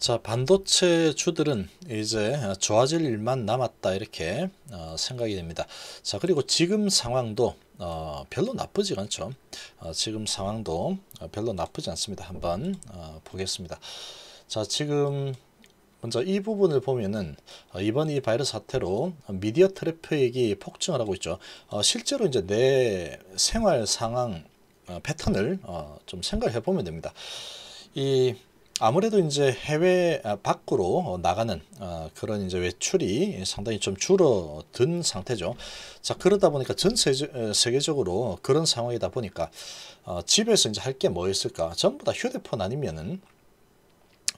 자, 반도체 주들은 이제 좋아질 일만 남았다 이렇게 생각이 됩니다. 자, 그리고 지금 상황도 별로 나쁘지 않죠. 지금 상황도 별로 나쁘지 않습니다. 한번 보겠습니다. 자, 지금 먼저 이 부분을 보면은 이번 이 바이러스 사태로 미디어 트래픽이 폭증을 하고 있죠. 실제로 이제 내 생활 상황 패턴을 좀 생각을 해보면 됩니다. 이 아무래도 이제 해외 밖으로 나가는 그런 이제 외출이 상당히 좀 줄어든 상태죠. 자, 그러다 보니까 전 세계적으로 그런 상황이다 보니까 집에서 이제 할 게 뭐 있을까? 전부 다 휴대폰 아니면은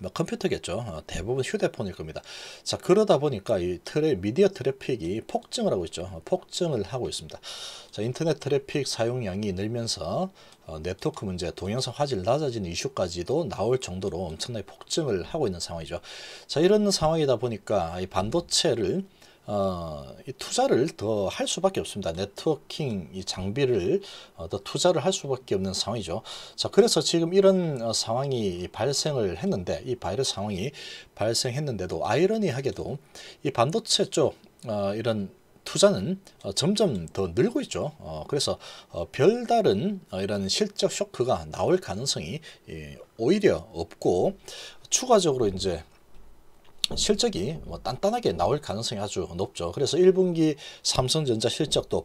뭐 컴퓨터겠죠. 대부분 휴대폰일 겁니다. 자, 그러다 보니까 이 미디어 트래픽이 폭증을 하고 있죠. 폭증을 하고 있습니다. 자, 인터넷 트래픽 사용량이 늘면서 네트워크 문제, 동영상 화질 낮아지는 이슈까지도 나올 정도로 엄청나게 폭증을 하고 있는 상황이죠. 자, 이런 상황이다 보니까 이 반도체를 이 투자를 더 할 수밖에 없습니다. 네트워킹 이 장비를 더 투자를 할 수밖에 없는 상황이죠. 자, 그래서 지금 이런 상황이 발생을 했는데, 이 바이러스 상황이 발생했는데도 아이러니하게도 이 반도체 쪽 이런 투자는 점점 더 늘고 있죠. 그래서 별다른 이런 실적 쇼크가 나올 가능성이 오히려 없고, 추가적으로 이제 실적이 뭐 단단하게 나올 가능성이 아주 높죠. 그래서 1분기 삼성전자 실적도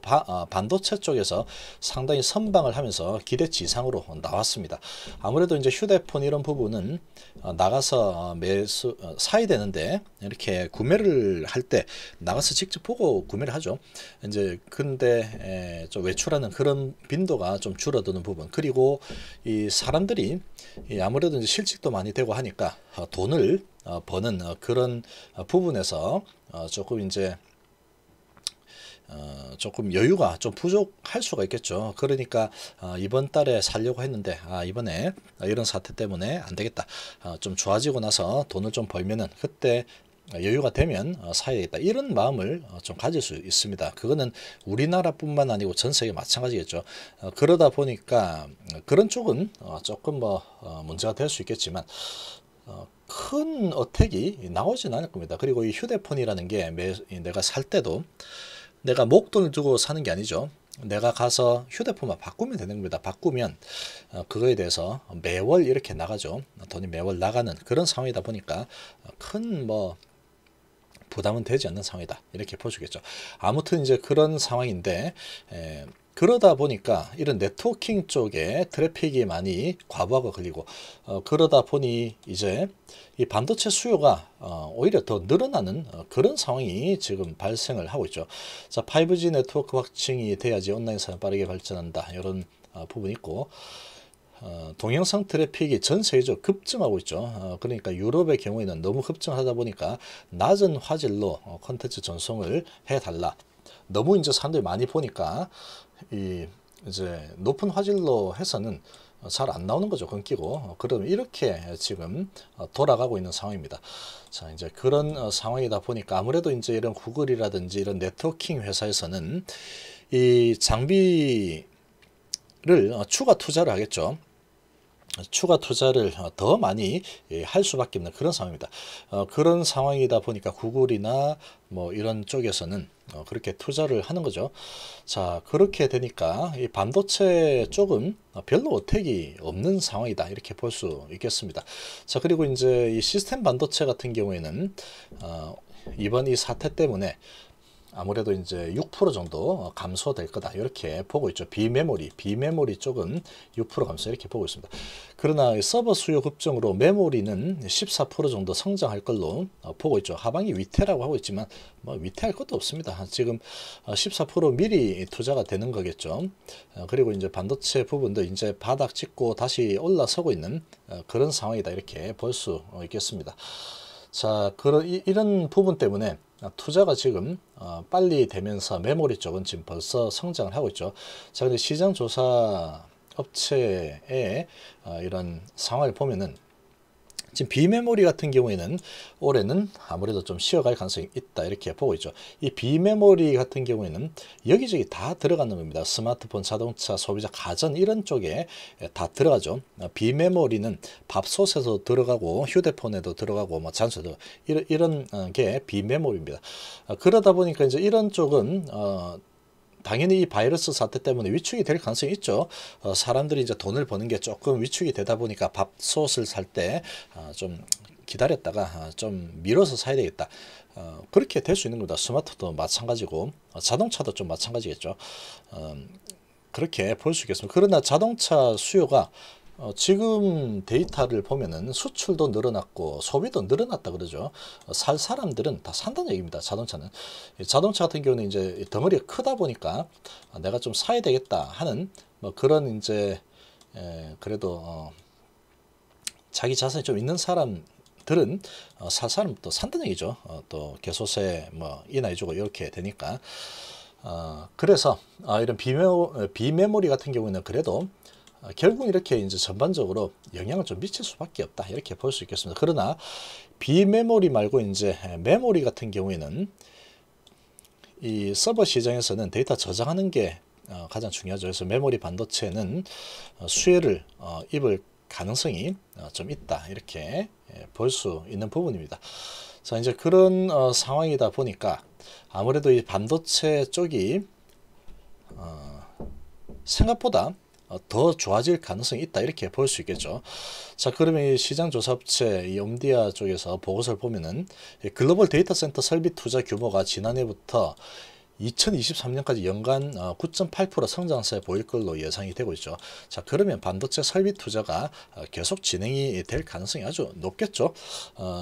반도체 쪽에서 상당히 선방을 하면서 기대치 이상으로 나왔습니다. 아무래도 이제 휴대폰 이런 부분은 나가서 매수 사야 되는데, 이렇게 구매를 할 때 나가서 직접 보고 구매를 하죠. 이제 근데 좀 외출하는 그런 빈도가 좀 줄어드는 부분, 그리고 이 사람들이 아무래도 이제 실직도 많이 되고 하니까 돈을 버는 그런 부분에서 조금 이제 조금 여유가 좀 부족할 수가 있겠죠. 그러니까 이번 달에 살려고 했는데 이번에 이런 사태 때문에 안 되겠다. 좀 좋아지고 나서 돈을 좀 벌면은 그때 여유가 되면 사야겠다, 이런 마음을 좀 가질 수 있습니다. 그거는 우리나라뿐만 아니고 전 세계 마찬가지겠죠. 그러다 보니까 그런 쪽은 조금 뭐 문제가 될 수 있겠지만 큰 어택이 나오진 않을 겁니다. 그리고 이 휴대폰이라는 게 내가 살 때도 내가 목돈을 두고 사는 게 아니죠. 내가 가서 휴대폰만 바꾸면 되는 겁니다. 바꾸면 그거에 대해서 매월 이렇게 나가죠. 돈이 매월 나가는 그런 상황이다 보니까 큰 뭐 부담은 되지 않는 상황이다, 이렇게 보시겠죠. 아무튼 이제 그런 상황인데, 그러다 보니까 이런 네트워킹 쪽에 트래픽이 많이 과부하가 걸리고, 그러다 보니 이제 이 반도체 수요가 오히려 더 늘어나는 그런 상황이 지금 발생을 하고 있죠. 자, 5G 네트워크 확충이 돼야지 온라인 산업 빠르게 발전한다, 이런 부분이 있고, 동영상 트래픽이 전 세계적으로 급증하고 있죠. 그러니까 유럽의 경우에는 너무 급증하다 보니까 낮은 화질로 콘텐츠 전송을 해달라. 너무 이제 사람들이 많이 보니까 이제 높은 화질로 해서는 잘 안 나오는 거죠. 끊기고. 그럼 이렇게 지금 돌아가고 있는 상황입니다. 자, 이제 그런 상황이다 보니까 아무래도 이제 이런 구글이라든지 이런 네트워킹 회사에서는 이 장비를 추가 투자를 하겠죠. 추가 투자를 더 많이 할 수밖에 없는 그런 상황입니다. 그런 상황이다 보니까 구글이나 뭐 이런 쪽에서는 그렇게 투자를 하는 거죠. 자, 그렇게 되니까 이 반도체 쪽은 별로 어택이 없는 상황이다, 이렇게 볼 수 있겠습니다. 자, 그리고 이제 이 시스템 반도체 같은 경우에는 이번 이 사태 때문에 아무래도 이제 6% 정도 감소될 거다, 이렇게 보고 있죠. 비메모리 쪽은 6% 감소, 이렇게 보고 있습니다. 그러나 서버 수요 급증으로 메모리는 14% 정도 성장할 걸로 보고 있죠. 하반기 위태라고 하고 있지만 뭐 위태할 것도 없습니다. 지금 14% 미리 투자가 되는 거겠죠. 그리고 이제 반도체 부분도 이제 바닥 찍고 다시 올라서고 있는 그런 상황이다, 이렇게 볼 수 있겠습니다. 자, 이런 부분 때문에 투자가 지금 빨리 되면서 메모리 쪽은 지금 벌써 성장을 하고 있죠. 자, 근데 시장 조사 업체의 이런 상황을 보면은 지금 비메모리 같은 경우에는 올해는 아무래도 좀 쉬어갈 가능성이 있다 이렇게 보고 있죠. 이 비메모리 같은 경우에는 여기저기 다 들어가는 겁니다. 스마트폰, 자동차, 소비자, 가전 이런 쪽에 다 들어가죠. 비메모리는 밥솥에도 들어가고 휴대폰에도 들어가고 뭐 장소도 이런 게 비메모리입니다. 그러다 보니까 이제 이런 쪽은 당연히 이 바이러스 사태 때문에 위축이 될 가능성이 있죠. 사람들이 이제 돈을 버는 게 조금 위축이 되다 보니까 밥솥을 살 때 좀 기다렸다가 좀 미뤄서 사야 되겠다. 그렇게 될 수 있는 겁니다. 스마트도 마찬가지고 자동차도 좀 마찬가지겠죠. 그렇게 볼 수 있겠습니다. 그러나 자동차 수요가 지금 데이터를 보면은 수출도 늘어났고 소비도 늘어났다 그러죠. 살 사람들은 다 산다는 얘기입니다. 자동차는. 자동차 같은 경우는 이제 덩어리가 크다 보니까 내가 좀 사야 되겠다 하는 뭐 그런 이제 그래도 자기 자산이 좀 있는 사람들은 살 사람 또 산다는 얘기죠. 또 개소세 뭐 인하해주고 이렇게 되니까. 그래서 이런 비메모리 같은 경우는 그래도 결국 이렇게 이제 전반적으로 영향을 좀 미칠 수밖에 없다 이렇게 볼 수 있겠습니다. 그러나 비메모리 말고 이제 메모리 같은 경우에는 이 서버 시장에서는 데이터 저장하는 게 가장 중요하죠. 그래서 메모리 반도체는 수혜를 입을 가능성이 좀 있다 이렇게 볼 수 있는 부분입니다. 자, 이제 그런 상황이다 보니까 아무래도 이 반도체 쪽이 생각보다 더 좋아질 가능성이 있다 이렇게 볼 수 있겠죠. 자, 그러면 이 시장조사업체 이 omdia 쪽에서 보고서를 보면은 글로벌 데이터 센터 설비 투자 규모가 지난해부터 2023년까지 연간 9.8% 성장세 보일 걸로 예상이 되고 있죠. 자, 그러면 반도체 설비 투자가 계속 진행이 될 가능성이 아주 높겠죠.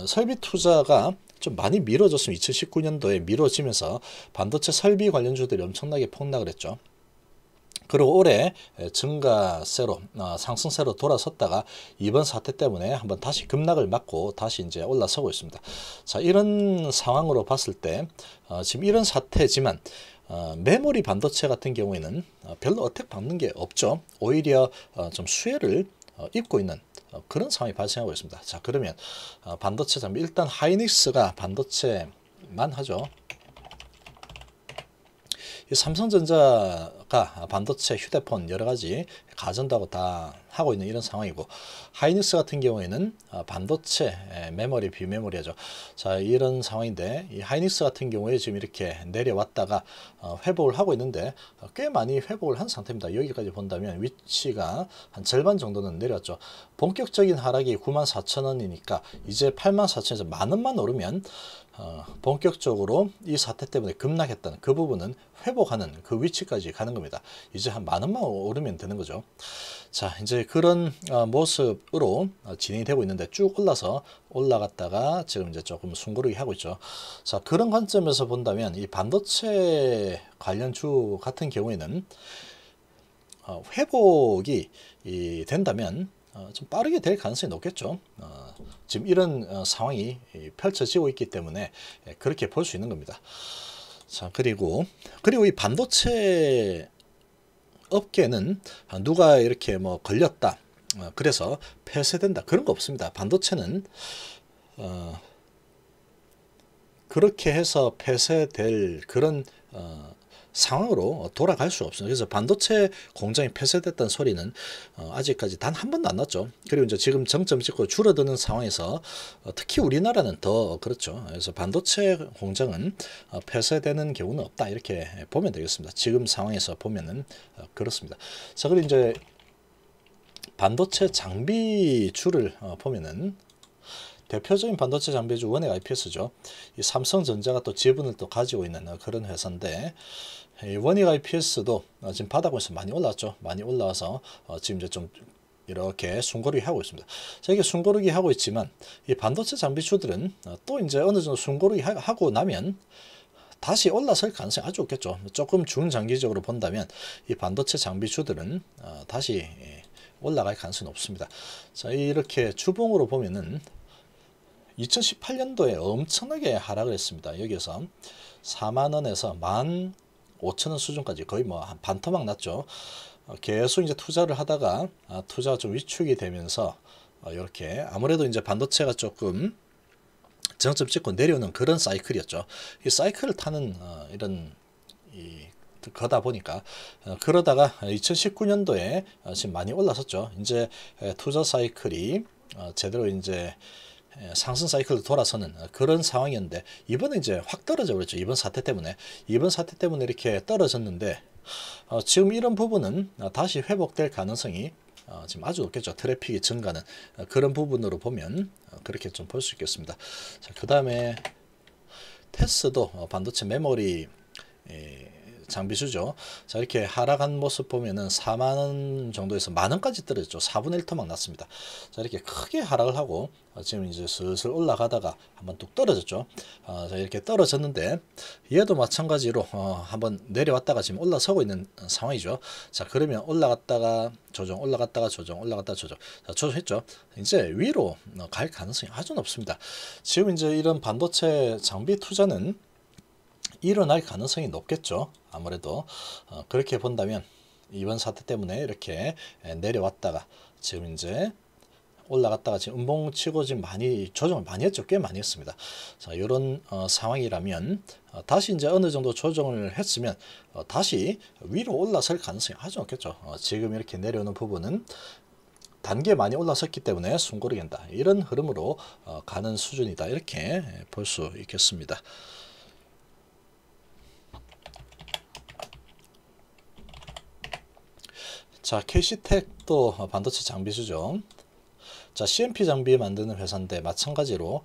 설비 투자가 좀 많이 미뤄졌으면 2019년도에 미뤄지면서 반도체 설비 관련주들이 엄청나게 폭락을 했죠. 그리고 올해 증가세로 상승세로 돌아섰다가 이번 사태 때문에 한번 다시 급락을 맞고 다시 이제 올라서고 있습니다. 자, 이런 상황으로 봤을 때 지금 이런 사태지만 메모리 반도체 같은 경우에는 별로 어택 받는 게 없죠. 오히려 좀 수혜를 입고 있는 그런 상황이 발생하고 있습니다. 자, 그러면 반도체 장비 일단 하이닉스가 반도체만 하죠. 이 삼성전자가 반도체, 휴대폰 여러 가지 가전도 하고 다 하고 있는 이런 상황이고, 하이닉스 같은 경우에는 반도체, 메모리, 비메모리 하죠. 자, 이런 상황인데 이 하이닉스 같은 경우에 지금 이렇게 내려왔다가 회복을 하고 있는데 꽤 많이 회복을 한 상태입니다. 여기까지 본다면 위치가 한 절반 정도는 내려왔죠. 본격적인 하락이 94,000원이니까 이제 84,000원에서 만원만 오르면 본격적으로 이 사태 때문에 급락했던 그 부분은 회복하는 그 위치까지 가는 겁니다. 이제 한 만원만 오르면 되는 거죠. 자, 이제 그런 모습으로 진행이 되고 있는데 쭉 올라갔다가 지금 이제 조금 숨고르기 하고 있죠. 자, 그런 관점에서 본다면 이 반도체 관련주 같은 경우에는 회복이 된다면 좀 빠르게 될 가능성이 높겠죠. 지금 이런 상황이 펼쳐지고 있기 때문에 그렇게 볼 수 있는 겁니다. 자, 그리고 이 반도체 업계는 누가 이렇게 뭐 걸렸다, 그래서 폐쇄된다, 그런 거 없습니다. 반도체는 그렇게 해서 폐쇄될 그런 상황으로 돌아갈 수 없습니다. 그래서 반도체 공장이 폐쇄됐다는 소리는 아직까지 단 한 번도 안 났죠. 그리고 이제 지금 정점 찍고 줄어드는 상황에서 특히 우리나라는 더 그렇죠. 그래서 반도체 공장은 폐쇄되는 경우는 없다 이렇게 보면 되겠습니다. 지금 상황에서 보면은 그렇습니다. 자, 그리고 이제 반도체 장비주를 보면은 대표적인 반도체 장비주 원액 IPS죠. 이 삼성전자가 또 지분을 또 가지고 있는 그런 회사인데, 이 원액 IPS도 지금 바닥권에서 많이 올랐죠. 많이 올라와서 지금 이제 좀 이렇게 숨고르기 하고 있습니다. 자, 이게 숨고르기 하고 있지만 이 반도체 장비주들은 또 이제 어느 정도 숨고르기 하고 나면 다시 올라설 가능성이 아주 없겠죠. 조금 중장기적으로 본다면 이 반도체 장비주들은 다시 올라갈 가능성이 높습니다. 자, 이렇게 주봉으로 보면은 2018년도에 엄청나게 하락을 했습니다. 여기서 4만원에서 15,000원 수준까지 거의 뭐 한 반토막 났죠. 계속 이제 투자를 하다가 투자가 좀 위축이 되면서 이렇게 아무래도 이제 반도체가 조금 정점 찍고 내려오는 그런 사이클이었죠. 이 사이클을 타는 이런 거다 보니까 그러다가 2019년도에 지금 많이 올라섰죠. 이제 투자 사이클이 제대로 이제 상승 사이클로 돌아서는 그런 상황이었는데 이번에 이제 확 떨어져 버렸죠. 이번 사태 때문에 이렇게 떨어졌는데 지금 이런 부분은 다시 회복될 가능성이 지금 아주 높겠죠. 트래픽이 증가는 그런 부분으로 보면 그렇게 좀 볼 수 있겠습니다. 자, 그 다음에 테스도 반도체 메모리 장비주죠. 자, 이렇게 하락한 모습 보면은 4만원 정도에서 만원까지 떨어졌죠. 4분의 1 토막 났습니다. 자, 이렇게 크게 하락을 하고 지금 이제 슬슬 올라가다가 한번 뚝 떨어졌죠. 자, 이렇게 떨어졌는데 얘도 마찬가지로 한번 내려왔다가 지금 올라서고 있는 상황이죠. 자, 그러면 올라갔다가 조정, 올라갔다가 조정, 올라갔다가 조정. 자, 조정했죠. 이제 위로 갈 가능성이 아주 높습니다. 지금 이제 이런 반도체 장비 투자는 일어날 가능성이 높겠죠. 아무래도 그렇게 본다면 이번 사태 때문에 이렇게 내려왔다가 지금 이제 올라갔다가 지금 음봉치고 지금 많이 조정을 많이 했죠. 꽤 많이 했습니다. 자, 이런 상황이라면 다시 이제 어느 정도 조정을 했으면 다시 위로 올라설 가능성이 아주 높겠죠. 지금 이렇게 내려오는 부분은 단계 많이 올라섰기 때문에 숨고르게 한다. 이런 흐름으로 가는 수준이다. 이렇게 볼 수 있겠습니다. 자, KC텍도 반도체 장비주죠. 자, CMP 장비 만드는 회사인데 마찬가지로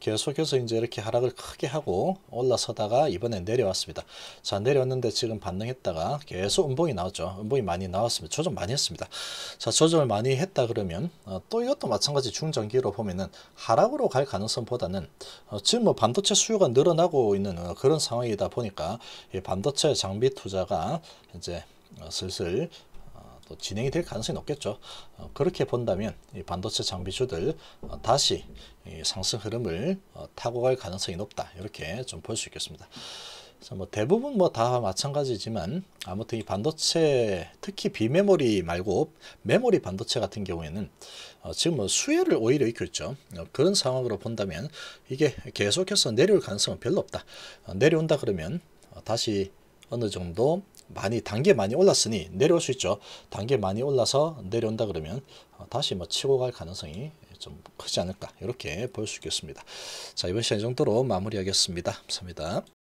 계속해서 이제 이렇게 하락을 크게 하고 올라서다가 이번에 내려왔습니다. 자, 내려왔는데 지금 반등했다가 계속 음봉이 나왔죠. 음봉이 많이 나왔습니다. 조정 많이 했습니다. 자, 조정을 많이 했다 그러면 또 이것도 마찬가지 중장기로 보면은 하락으로 갈 가능성보다는 지금 뭐 반도체 수요가 늘어나고 있는 그런 상황이다 보니까 이 반도체 장비 투자가 이제 슬슬 또 진행이 될 가능성이 높겠죠. 그렇게 본다면 이 반도체 장비주들 다시 이 상승 흐름을 타고 갈 가능성이 높다. 이렇게 좀 볼 수 있겠습니다. 그래서 뭐 대부분 뭐 다 마찬가지지만 아무튼 이 반도체 특히 비메모리 말고 메모리 반도체 같은 경우에는 지금 뭐 수혜를 오히려 입고 있죠. 그런 상황으로 본다면 이게 계속해서 내려올 가능성은 별로 없다. 내려온다 그러면 다시 어느 정도 많이 단계 많이 올랐으니 내려올 수 있죠. 단계 많이 올라서 내려온다 그러면 다시 뭐 치고 갈 가능성이 좀 크지 않을까 이렇게 볼 수 있겠습니다. 자, 이번 시간 이 정도로 마무리하겠습니다. 감사합니다.